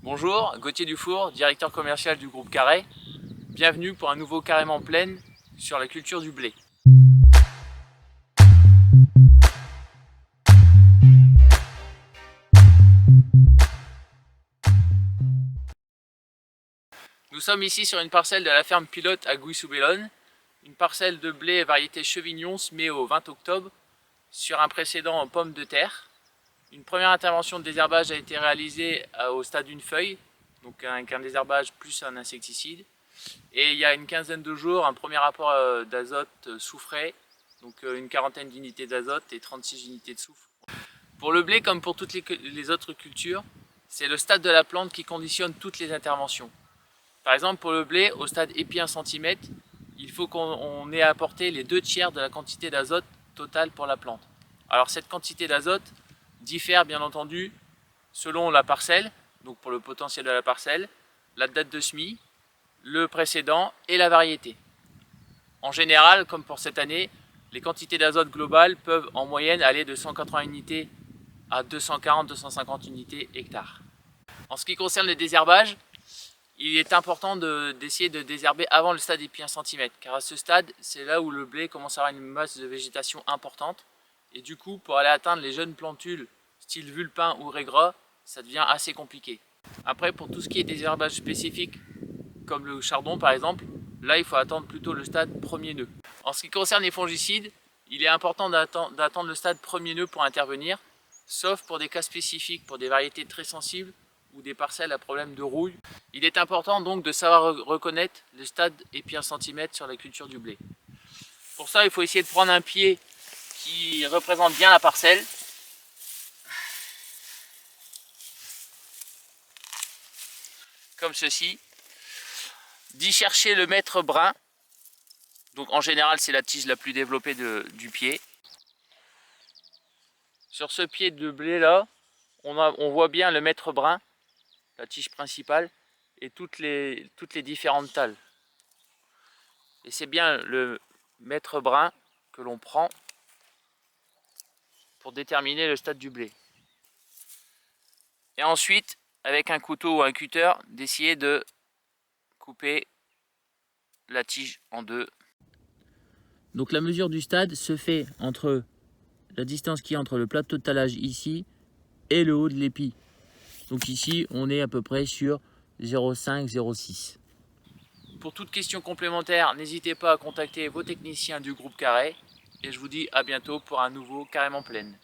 Bonjour, Gauthier Dufour, directeur commercial du groupe Carré. Bienvenue pour un nouveau Carrément Plaine sur la culture du blé. Nous sommes ici sur une parcelle de la ferme pilote à Gouy-sous-Bellone, une parcelle de blé variété Chevignon semée au 20 octobre sur un précédent en pommes de terre. Une première intervention de désherbage a été réalisée au stade d'une feuille, donc avec un désherbage plus un insecticide. Et il y a une quinzaine de jours, un premier apport d'azote soufré, donc une quarantaine d'unités d'azote et 36 unités de soufre. Pour le blé, comme pour toutes les autres cultures, c'est le stade de la plante qui conditionne toutes les interventions. Par exemple, pour le blé, au stade épi 1 cm, il faut qu'on ait apporté les 2/3 de la quantité d'azote totale pour la plante. Alors cette quantité d'azote diffère bien entendu selon la parcelle, donc pour le potentiel de la parcelle, la date de semis, le précédent et la variété. En général, comme pour cette année, les quantités d'azote globales peuvent en moyenne aller de 180 unités à 240-250 unités hectares. En ce qui concerne le désherbage, il est important d'essayer de désherber avant le stade épi 1 cm, car à ce stade, c'est là où le blé commence à avoir une masse de végétation importante, et du coup, pour aller atteindre les jeunes plantules style vulpin ou régras, ça devient assez compliqué. Après, pour tout ce qui est désherbage spécifique, comme le chardon par exemple, là il faut attendre plutôt le stade premier nœud. En ce qui concerne les fongicides, il est important d'attendre le stade premier nœud pour intervenir, sauf pour des cas spécifiques, pour des variétés très sensibles ou des parcelles à problème de rouille. Il est important donc de savoir reconnaître le stade épi 1 cm sur la culture du blé. Pour ça, il faut essayer de prendre un pied qui représente bien la parcelle. Comme ceci. D'y chercher le mètre brun. Donc en général, c'est la tige la plus développée du pied. Sur ce pied de blé là, on voit bien le mètre brun, la tige principale, et toutes les différentes tales. Et c'est bien le mètre brun que l'on prend pour déterminer le stade du blé. Et ensuite, avec un couteau ou un cutter, d'essayer de couper la tige en deux. Donc la mesure du stade se fait entre la distance qui est entre le plateau de talage ici et le haut de l'épi. Donc ici, on est à peu près sur 0,5-0,6. Pour toute question complémentaire, n'hésitez pas à contacter vos techniciens du groupe Carré. Et je vous dis à bientôt pour un nouveau Carrément Plaine.